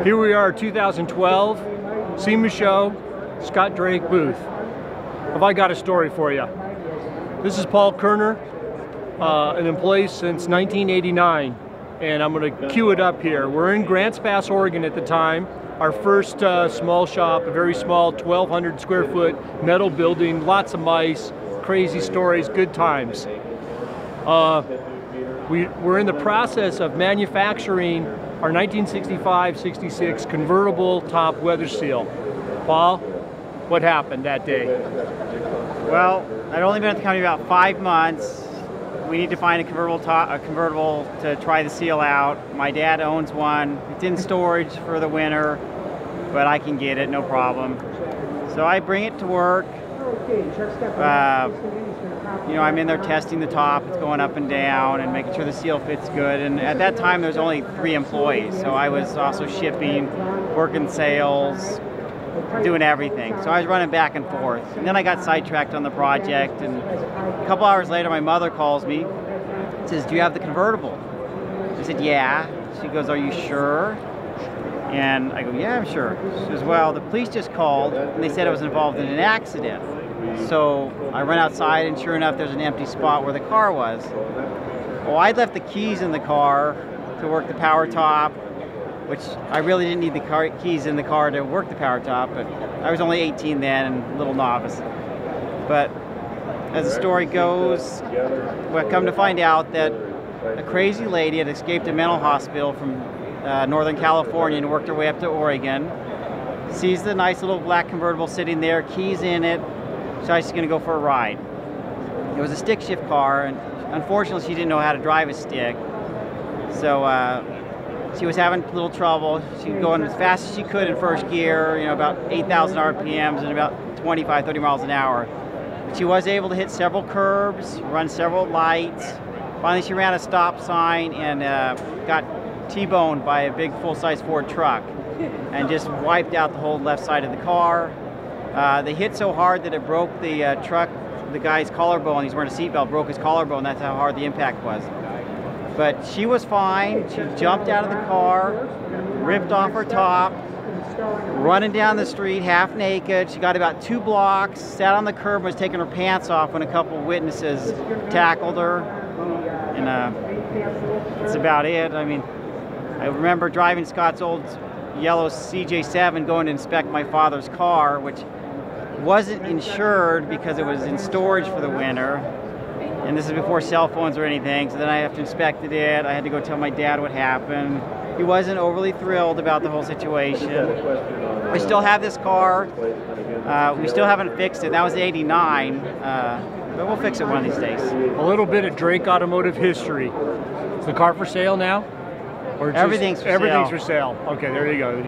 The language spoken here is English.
Here we are, 2012, SEMA show, Scott Drake booth. Have I got a story for you? This is Paul Kerner, an employee since 1989, and I'm going to cue it up here. We're in Grants Pass, Oregon at the time. Our first small shop, a very small 1,200 square foot metal building, lots of mice, crazy stories, good times. We're in the process of manufacturing our 1965-66 convertible top weather seal. Paul, what happened that day? Well, I'd only been at the company about 5 months. We need to find a convertible to try the seal out. My dad owns one. It's in storage for the winter, but I can get it, no problem. So I bring it to work. I'm in there testing the top. It's going up and down and making sure the seal fits good. And at that time, there was only 3 employees. So I was also shipping, working sales, doing everything. So I was running back and forth. And then I got sidetracked on the project. And a couple hours later, my mother calls me, says, "Do you have the convertible?" I said, "Yeah." She goes, "Are you sure?" And I go, "Yeah, I'm sure." She says, "Well, the police just called and they said I was involved in an accident." So I run outside and sure enough, there's an empty spot where the car was. Well, I'd left the keys in the car to work the power top, which I really didn't need the keys in the car to work the power top, but I was only 18 then and a little novice. But as the story goes, well, come to find out that a crazy lady had escaped a mental hospital from Northern California and worked her way up to Oregon, sees the nice little black convertible sitting there, keys in it, so she's going to go for a ride. It was a stick shift car, and unfortunately she didn't know how to drive a stick, so she was having a little trouble. She was going as fast as she could in first gear, about 8,000 RPMs and about 25, 30 miles an hour. She was able to hit several curbs, run several lights. Finally she ran a stop sign and got T-boned by a big full-size Ford truck and just wiped out the whole left side of the car. They hit so hard that it broke the truck, the guy's collarbone. He's wearing a seatbelt, broke his collarbone. That's how hard the impact was. But she was fine. She jumped out of the car, ripped off her top, running down the street half naked. She got about 2 blocks, sat on the curb, and was taking her pants off when a couple of witnesses tackled her. And that's about it. I mean, I remember driving Scott's old yellow CJ7 going to inspect my father's car, which wasn't insured because it was in storage for the winter. And this is before cell phones or anything, so then I have to inspect it. I had to go tell my dad what happened. He wasn't overly thrilled about the whole situation. We still have this car. We still haven't fixed it. That was '89, but we'll fix it one of these days. A little bit of Drake Automotive history. Is the car for sale now? Or everything's for sale. Everything's for sale. Okay, there you go.